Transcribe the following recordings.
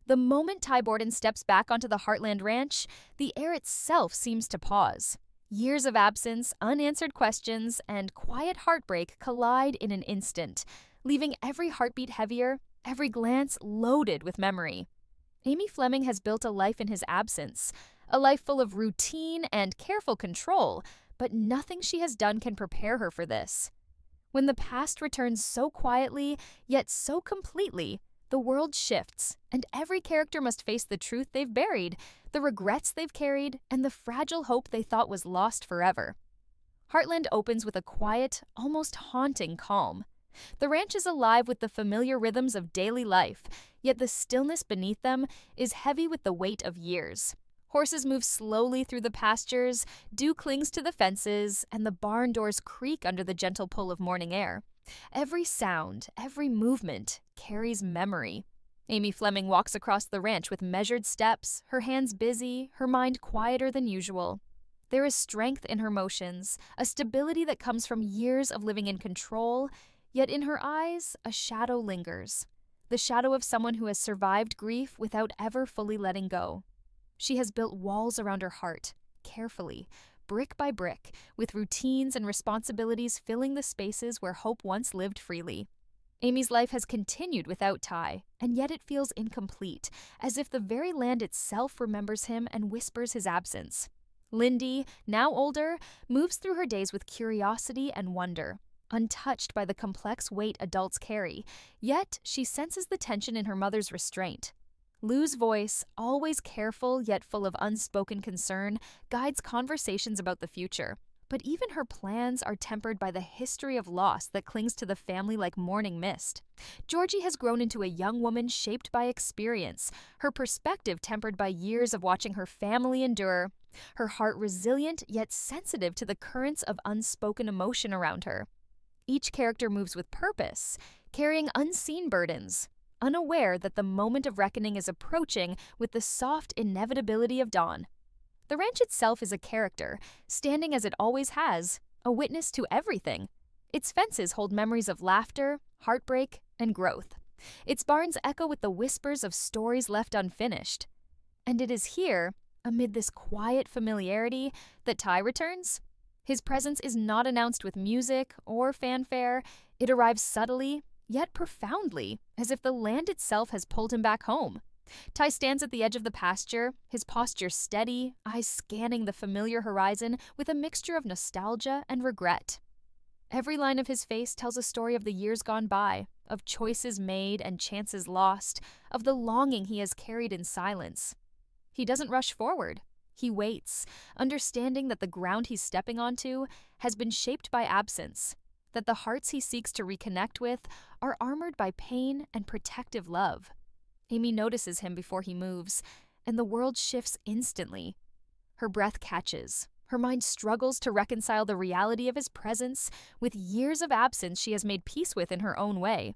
The moment Tai Bordon steps back onto the Heartland ranch, the air itself seems to pause. Years of absence, unanswered questions, and quiet heartbreak collide in an instant, leaving every heartbeat heavier, every glance loaded with memory. Amy Fleming has built a life in his absence, a life full of routine and careful control, but nothing she has done can prepare her for this. When the past returns so quietly, yet so completely, the world shifts, and every character must face the truth they've buried, the regrets they've carried, and the fragile hope they thought was lost forever. Heartland opens with a quiet, almost haunting calm. The ranch is alive with the familiar rhythms of daily life, yet the stillness beneath them is heavy with the weight of years. Horses move slowly through the pastures, dew clings to the fences, and the barn doors creak under the gentle pull of morning air. Every sound, every movement carries memory. Amy Fleming walks across the ranch with measured steps, her hands busy, her mind quieter than usual. There is strength in her motions, a stability that comes from years of living in control, yet in her eyes, a shadow lingers. The shadow of someone who has survived grief without ever fully letting go. She has built walls around her heart, carefully, brick by brick, with routines and responsibilities filling the spaces where hope once lived freely. Amy's life has continued without Tai, and yet it feels incomplete, as if the very land itself remembers him and whispers his absence. Lindy, now older, moves through her days with curiosity and wonder, untouched by the complex weight adults carry, yet she senses the tension in her mother's restraint. Lou's voice, always careful yet full of unspoken concern, guides conversations about the future. But even her plans are tempered by the history of loss that clings to the family like morning mist. Georgie has grown into a young woman shaped by experience, her perspective tempered by years of watching her family endure, her heart resilient yet sensitive to the currents of unspoken emotion around her. Each character moves with purpose, carrying unseen burdens, unaware that the moment of reckoning is approaching with the soft inevitability of dawn. The ranch itself is a character, standing as it always has, a witness to everything. Its fences hold memories of laughter, heartbreak, and growth. Its barns echo with the whispers of stories left unfinished. And it is here, amid this quiet familiarity, that Tai returns. His presence is not announced with music or fanfare. It arrives subtly, yet profoundly, as if the land itself has pulled him back home. Tai stands at the edge of the pasture, his posture steady, eyes scanning the familiar horizon with a mixture of nostalgia and regret. Every line of his face tells a story of the years gone by, of choices made and chances lost, of the longing he has carried in silence. He doesn't rush forward. He waits, understanding that the ground he's stepping onto has been shaped by absence, that the hearts he seeks to reconnect with are armored by pain and protective love. Amy notices him before he moves, and the world shifts instantly. Her breath catches. Her mind struggles to reconcile the reality of his presence with years of absence she has made peace with in her own way.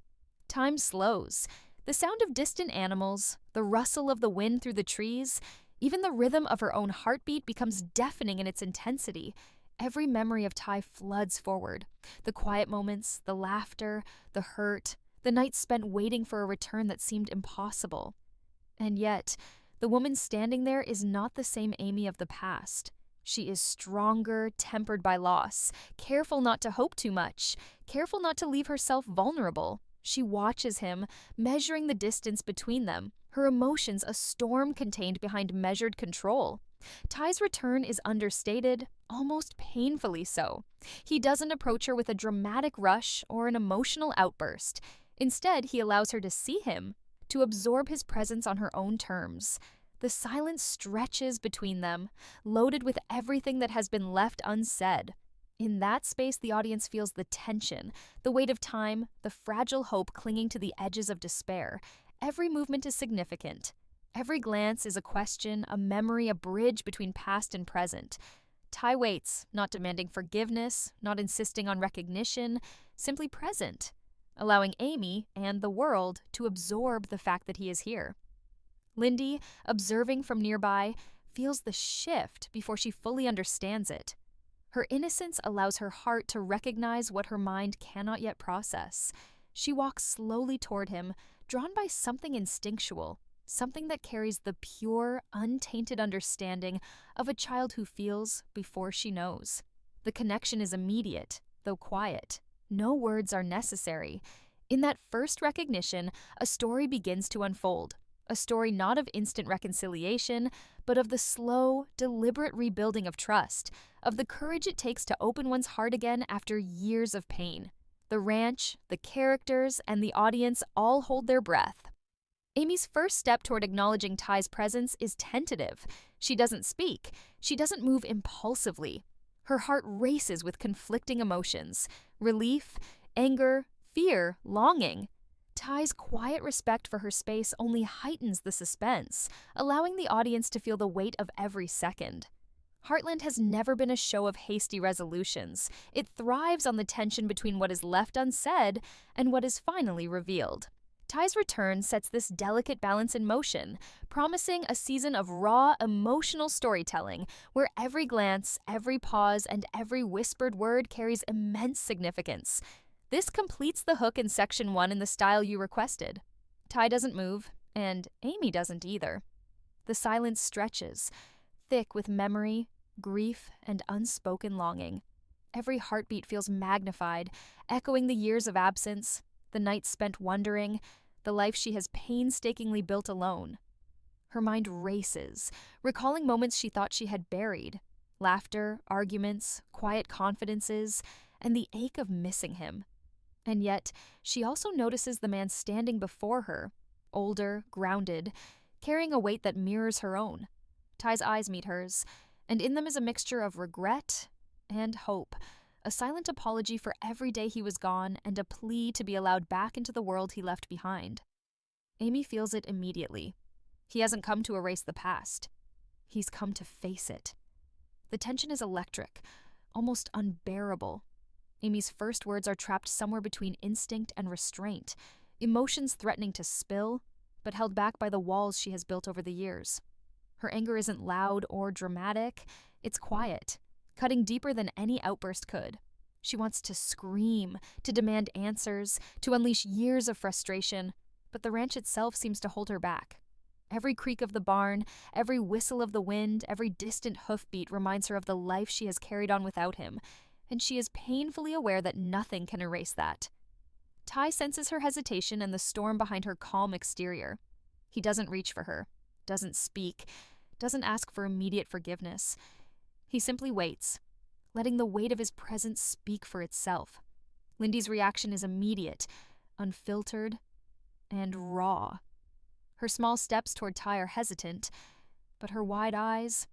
Time slows. The sound of distant animals, the rustle of the wind through the trees, even the rhythm of her own heartbeat becomes deafening in its intensity. Every memory of Tai floods forward. The quiet moments, the laughter, the hurt, the nights spent waiting for a return that seemed impossible. And yet, the woman standing there is not the same Amy of the past. She is stronger, tempered by loss, careful not to hope too much, careful not to leave herself vulnerable. She watches him, measuring the distance between them, her emotions a storm contained behind measured control. Tai's return is understated, almost painfully so. He doesn't approach her with a dramatic rush or an emotional outburst. Instead, he allows her to see him, to absorb his presence on her own terms. The silence stretches between them, loaded with everything that has been left unsaid. In that space, the audience feels the tension, the weight of time, the fragile hope clinging to the edges of despair. Every movement is significant. Every glance is a question, a memory, a bridge between past and present. Tai waits, not demanding forgiveness, not insisting on recognition, simply present, allowing Amy and the world to absorb the fact that he is here. Lindy, observing from nearby, feels the shift before she fully understands it. Her innocence allows her heart to recognize what her mind cannot yet process. She walks slowly toward him, drawn by something instinctual, something that carries the pure, untainted understanding of a child who feels before she knows. The connection is immediate, though quiet. No words are necessary. In that first recognition, a story begins to unfold. A story not of instant reconciliation, but of the slow, deliberate rebuilding of trust, of the courage it takes to open one's heart again after years of pain. The ranch, the characters, and the audience all hold their breath. Amy's first step toward acknowledging Tai's presence is tentative. She doesn't speak. She doesn't move impulsively. Her heart races with conflicting emotions: relief, anger, fear, longing. Tai's quiet respect for her space only heightens the suspense, allowing the audience to feel the weight of every second. Heartland has never been a show of hasty resolutions. It thrives on the tension between what is left unsaid and what is finally revealed. Tai's return sets this delicate balance in motion, promising a season of raw, emotional storytelling where every glance, every pause, and every whispered word carries immense significance. This completes the hook in Section 1 in the style you requested. Tai doesn't move, and Amy doesn't either. The silence stretches, thick with memory, grief, and unspoken longing. Every heartbeat feels magnified, echoing the years of absence, the nights spent wondering, the life she has painstakingly built alone. Her mind races, recalling moments she thought she had buried: laughter, arguments, quiet confidences, and the ache of missing him. And yet, she also notices the man standing before her, older, grounded, carrying a weight that mirrors her own. Tai's eyes meet hers, and in them is a mixture of regret and hope, a silent apology for every day he was gone and a plea to be allowed back into the world he left behind. Amy feels it immediately. He hasn't come to erase the past. He's come to face it. The tension is electric, almost unbearable. Amy's first words are trapped somewhere between instinct and restraint, emotions threatening to spill, but held back by the walls she has built over the years. Her anger isn't loud or dramatic, it's quiet, cutting deeper than any outburst could. She wants to scream, to demand answers, to unleash years of frustration, but the ranch itself seems to hold her back. Every creak of the barn, every whistle of the wind, every distant hoofbeat reminds her of the life she has carried on without him, and she is painfully aware that nothing can erase that. Tai senses her hesitation and the storm behind her calm exterior. He doesn't reach for her, doesn't speak, doesn't ask for immediate forgiveness. He simply waits, letting the weight of his presence speak for itself. Lindy's reaction is immediate, unfiltered, and raw. Her small steps toward Tai are hesitant, but her wide eyes,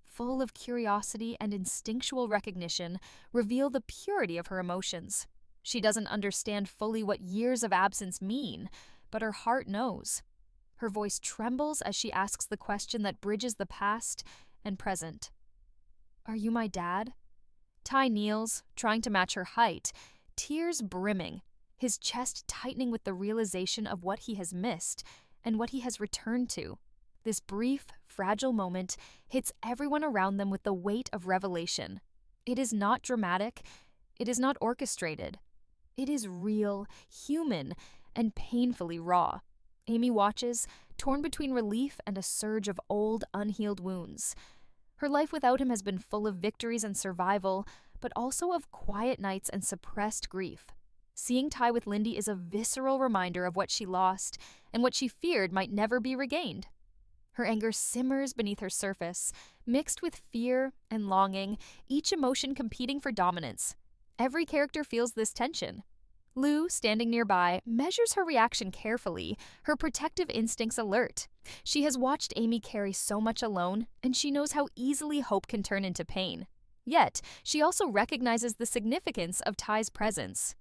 full of curiosity and instinctual recognition, reveal the purity of her emotions. She doesn't understand fully what years of absence mean, but her heart knows. Her voice trembles as she asks the question that bridges the past and present. "Are you my dad?" Tai kneels, trying to match her height, tears brimming, his chest tightening with the realization of what he has missed and what he has returned to. This brief, fragile moment hits everyone around them with the weight of revelation. It is not dramatic. It is not orchestrated. It is real, human, and painfully raw. Amy watches, torn between relief and a surge of old, unhealed wounds. Her life without him has been full of victories and survival, but also of quiet nights and suppressed grief. Seeing Tai with Lindy is a visceral reminder of what she lost and what she feared might never be regained. Her anger simmers beneath her surface, mixed with fear and longing, each emotion competing for dominance. Every character feels this tension. Lou, standing nearby, measures her reaction carefully, her protective instincts alert. She has watched Amy carry so much alone, and she knows how easily hope can turn into pain. Yet, she also recognizes the significance of Tai's presence.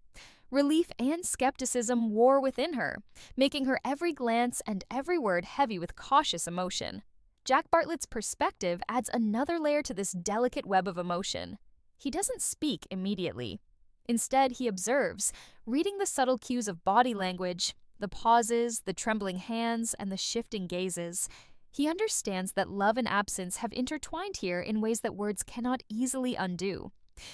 Relief and skepticism war within her, making her every glance and every word heavy with cautious emotion. Jack Bartlett's perspective adds another layer to this delicate web of emotion. He doesn't speak immediately. Instead, he observes, reading the subtle cues of body language, the pauses, the trembling hands, and the shifting gazes. He understands that love and absence have intertwined here in ways that words cannot easily undo.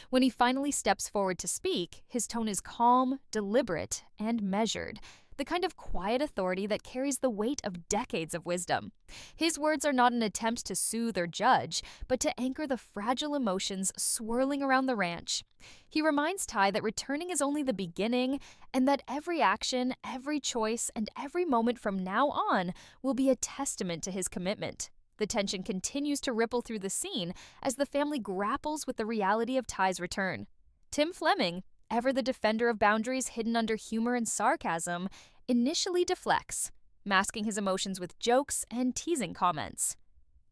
When he finally steps forward to speak, his tone is calm, deliberate, and measured. The the kind of quiet authority that carries the weight of decades of wisdom. His words are not an attempt to soothe or judge, but to anchor the fragile emotions swirling around the ranch. He reminds Tai that returning is only the beginning, and that every action, every choice, and every moment from now on will be a testament to his commitment. The tension continues to ripple through the scene as the family grapples with the reality of Tai's return. Tim Fleming, ever the defender of boundaries hidden under humor and sarcasm, initially deflects, masking his emotions with jokes and teasing comments.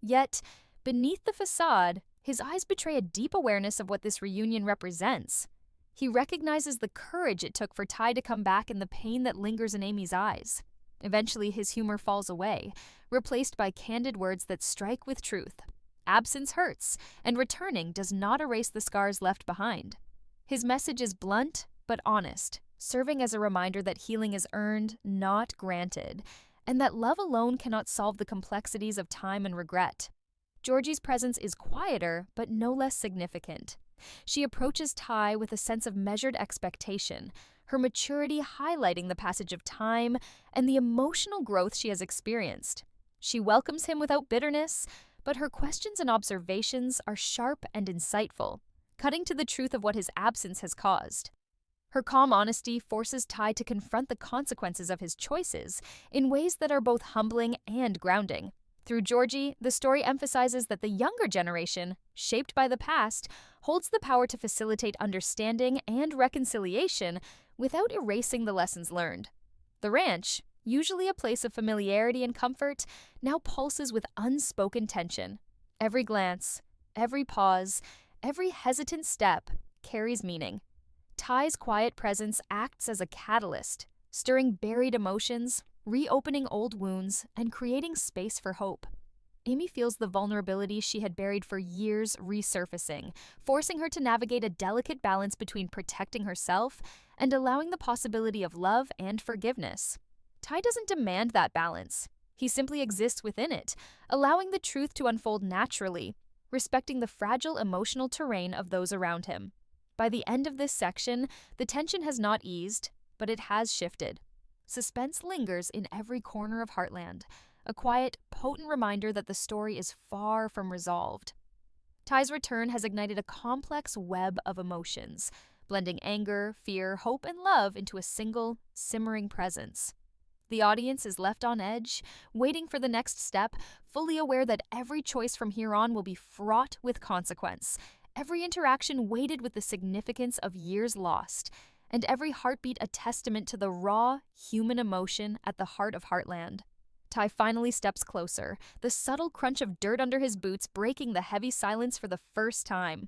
Yet, beneath the facade, his eyes betray a deep awareness of what this reunion represents. He recognizes the courage it took for Tai to come back and the pain that lingers in Amy's eyes. Eventually, his humor falls away, replaced by candid words that strike with truth. Absence hurts, and returning does not erase the scars left behind. His message is blunt but honest, serving as a reminder that healing is earned, not granted, and that love alone cannot solve the complexities of time and regret. Georgie's presence is quieter but no less significant. She approaches Tai with a sense of measured expectation, her maturity highlighting the passage of time and the emotional growth she has experienced. She welcomes him without bitterness, but her questions and observations are sharp and insightful, cutting to the truth of what his absence has caused. Her calm honesty forces Tai to confront the consequences of his choices in ways that are both humbling and grounding. Through Georgie, the story emphasizes that the younger generation, shaped by the past, holds the power to facilitate understanding and reconciliation without erasing the lessons learned. The ranch, usually a place of familiarity and comfort, now pulses with unspoken tension. Every glance, every pause, every hesitant step carries meaning. Tai's quiet presence acts as a catalyst, stirring buried emotions, reopening old wounds, and creating space for hope. Amy feels the vulnerability she had buried for years resurfacing, forcing her to navigate a delicate balance between protecting herself and allowing the possibility of love and forgiveness. Tai doesn't demand that balance. He simply exists within it, allowing the truth to unfold naturally, respecting the fragile emotional terrain of those around him. By the end of this section, the tension has not eased, but it has shifted. Suspense lingers in every corner of Heartland, a quiet, potent reminder that the story is far from resolved. Tai's return has ignited a complex web of emotions, blending anger, fear, hope, and love into a single, simmering presence. The audience is left on edge, waiting for the next step, fully aware that every choice from here on will be fraught with consequence, every interaction weighted with the significance of years lost, and every heartbeat a testament to the raw, human emotion at the heart of Heartland. Tai finally steps closer, the subtle crunch of dirt under his boots breaking the heavy silence for the first time.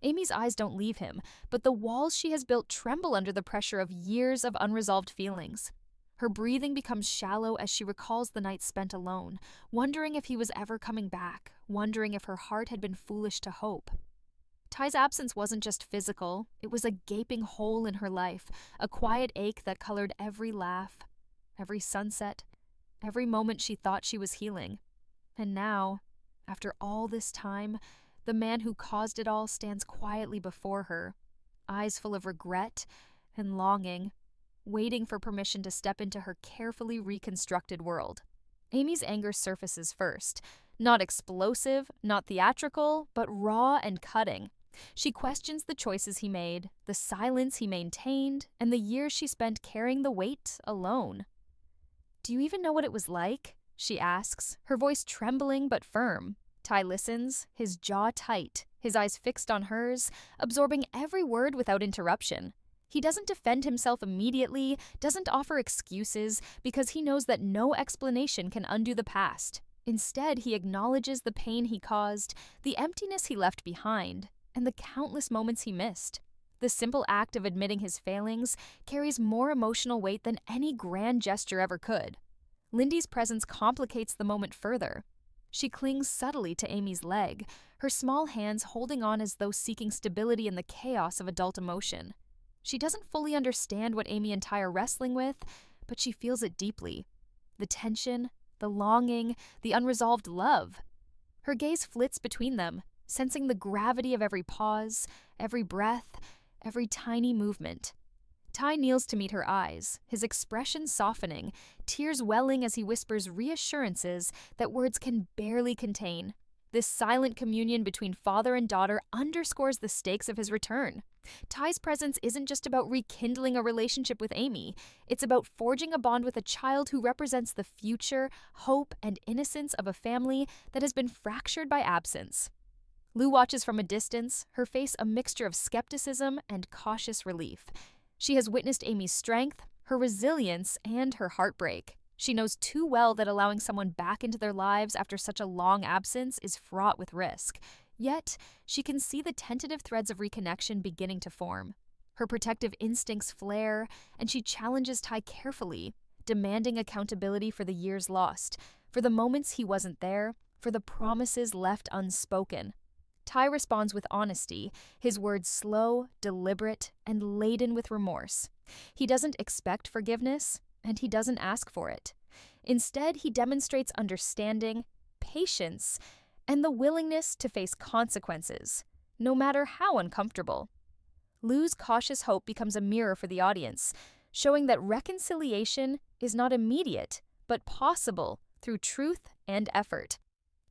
Amy's eyes don't leave him, but the walls she has built tremble under the pressure of years of unresolved feelings. Her breathing becomes shallow as she recalls the night spent alone, wondering if he was ever coming back, wondering if her heart had been foolish to hope. Tai's absence wasn't just physical, it was a gaping hole in her life, a quiet ache that colored every laugh, every sunset, every moment she thought she was healing. And now, after all this time, the man who caused it all stands quietly before her, eyes full of regret and longing, waiting for permission to step into her carefully reconstructed world. Amy's anger surfaces first, not explosive, not theatrical, but raw and cutting. She questions the choices he made, the silence he maintained, and the years she spent carrying the weight alone. "Do you even know what it was like?" she asks, her voice trembling but firm. Tai listens, his jaw tight, his eyes fixed on hers, absorbing every word without interruption. He doesn't defend himself immediately, doesn't offer excuses, because he knows that no explanation can undo the past. Instead, he acknowledges the pain he caused, the emptiness he left behind, and the countless moments he missed. The simple act of admitting his failings carries more emotional weight than any grand gesture ever could. Lindy's presence complicates the moment further. She clings subtly to Amy's leg, her small hands holding on as though seeking stability in the chaos of adult emotion. She doesn't fully understand what Amy and Tai are wrestling with, but she feels it deeply. The tension, the longing, the unresolved love. Her gaze flits between them, sensing the gravity of every pause, every breath, every tiny movement. Tai kneels to meet her eyes, his expression softening, tears welling as he whispers reassurances that words can barely contain. This silent communion between father and daughter underscores the stakes of his return. Tai's presence isn't just about rekindling a relationship with Amy, it's about forging a bond with a child who represents the future, hope, and innocence of a family that has been fractured by absence. Lou watches from a distance, her face a mixture of skepticism and cautious relief. She has witnessed Amy's strength, her resilience, and her heartbreak. She knows too well that allowing someone back into their lives after such a long absence is fraught with risk. Yet, she can see the tentative threads of reconnection beginning to form. Her protective instincts flare, and she challenges Tai carefully, demanding accountability for the years lost, for the moments he wasn't there, for the promises left unspoken. Tai responds with honesty, his words slow, deliberate, and laden with remorse. He doesn't expect forgiveness, and he doesn't ask for it. Instead, he demonstrates understanding, patience, and the willingness to face consequences, no matter how uncomfortable. Lou's cautious hope becomes a mirror for the audience, showing that reconciliation is not immediate, but possible through truth and effort.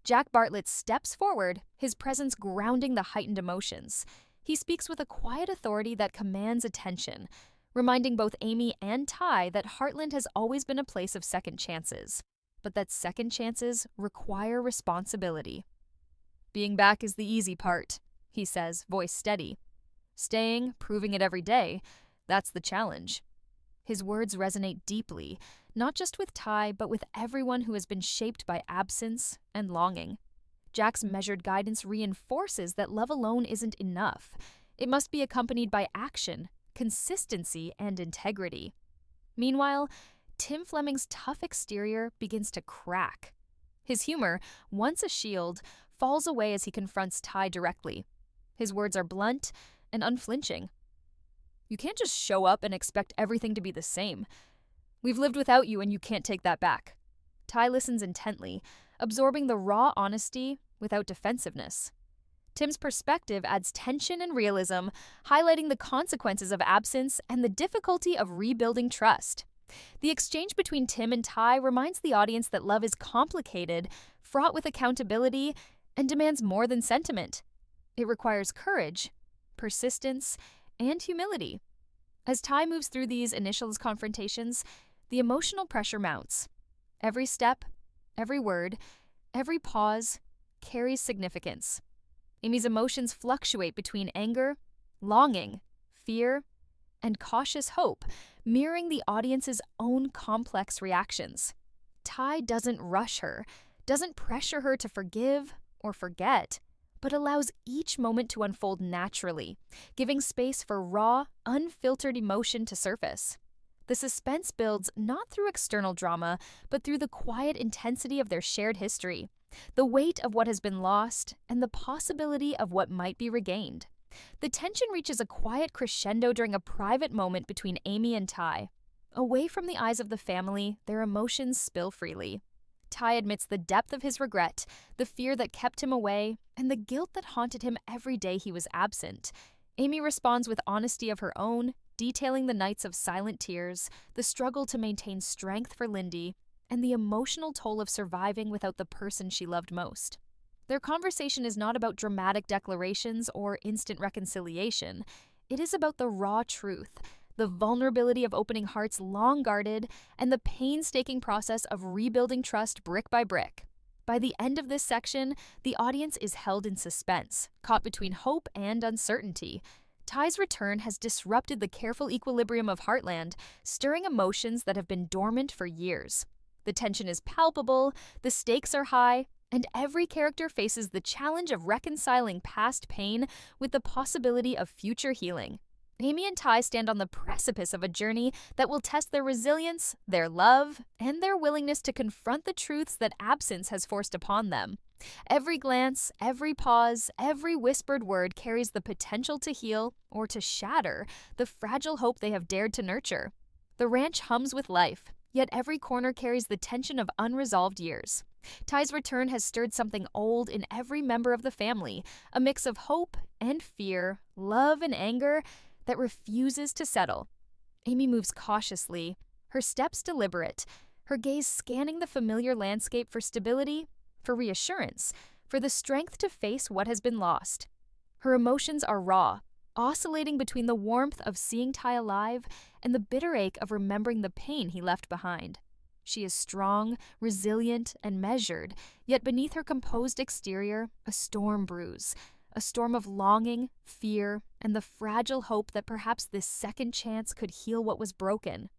Jack Bartlett steps forward, his presence grounding the heightened emotions. He speaks with a quiet authority that commands attention, reminding both Amy and Tai that Heartland has always been a place of second chances, but that second chances require responsibility. "Being back is the easy part," he says, voice steady. "Staying, proving it every day, that's the challenge." His words resonate deeply, not just with Tai, but with everyone who has been shaped by absence and longing. Jack's measured guidance reinforces that love alone isn't enough. It must be accompanied by action, consistency, and integrity. Meanwhile, Tim Fleming's tough exterior begins to crack. His humor, once a shield, falls away as he confronts Tai directly. His words are blunt and unflinching. "You can't just show up and expect everything to be the same. We've lived without you and you can't take that back." Tai listens intently, absorbing the raw honesty without defensiveness. Tim's perspective adds tension and realism, highlighting the consequences of absence and the difficulty of rebuilding trust. The exchange between Tim and Tai reminds the audience that love is complicated, fraught with accountability, and demands more than sentiment. It requires courage, persistence, and humility. As Tai moves through these initial confrontations, the emotional pressure mounts. Every step, every word, every pause carries significance. Amy's emotions fluctuate between anger, longing, fear, and cautious hope, mirroring the audience's own complex reactions. Tai doesn't rush her, doesn't pressure her to forgive or forget, but allows each moment to unfold naturally, giving space for raw, unfiltered emotion to surface. The suspense builds not through external drama, but through the quiet intensity of their shared history, the weight of what has been lost, and the possibility of what might be regained. The tension reaches a quiet crescendo during a private moment between Amy and Tai. Away from the eyes of the family, their emotions spill freely. Tai admits the depth of his regret, the fear that kept him away, and the guilt that haunted him every day he was absent. Amy responds with honesty of her own, detailing the nights of silent tears, the struggle to maintain strength for Lindy, and the emotional toll of surviving without the person she loved most. Their conversation is not about dramatic declarations or instant reconciliation. It is about the raw truth, the vulnerability of opening hearts long guarded, and the painstaking process of rebuilding trust brick by brick. By the end of this section, the audience is held in suspense, caught between hope and uncertainty. Tai's return has disrupted the careful equilibrium of Heartland, stirring emotions that have been dormant for years. The tension is palpable, the stakes are high, and every character faces the challenge of reconciling past pain with the possibility of future healing. Amy and Tai stand on the precipice of a journey that will test their resilience, their love, and their willingness to confront the truths that absence has forced upon them. Every glance, every pause, every whispered word carries the potential to heal or to shatter the fragile hope they have dared to nurture. The ranch hums with life, yet every corner carries the tension of unresolved years. Tai's return has stirred something old in every member of the family, a mix of hope and fear, love and anger that refuses to settle. Amy moves cautiously, her steps deliberate, her gaze scanning the familiar landscape for stability, for reassurance, for the strength to face what has been lost. Her emotions are raw, oscillating between the warmth of seeing Tai alive and the bitter ache of remembering the pain he left behind. She is strong, resilient, and measured, yet beneath her composed exterior, a storm brews. A storm of longing, fear, and the fragile hope that perhaps this second chance could heal what was broken.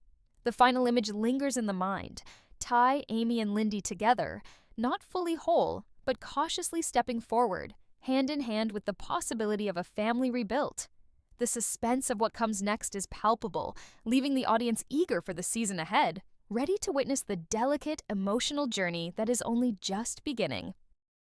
The final image lingers in the mind. Tai, Amy, and Lindy together, not fully whole, but cautiously stepping forward, hand in hand with the possibility of a family rebuilt. The suspense of what comes next is palpable, leaving the audience eager for the season ahead, ready to witness the delicate, emotional journey that is only just beginning.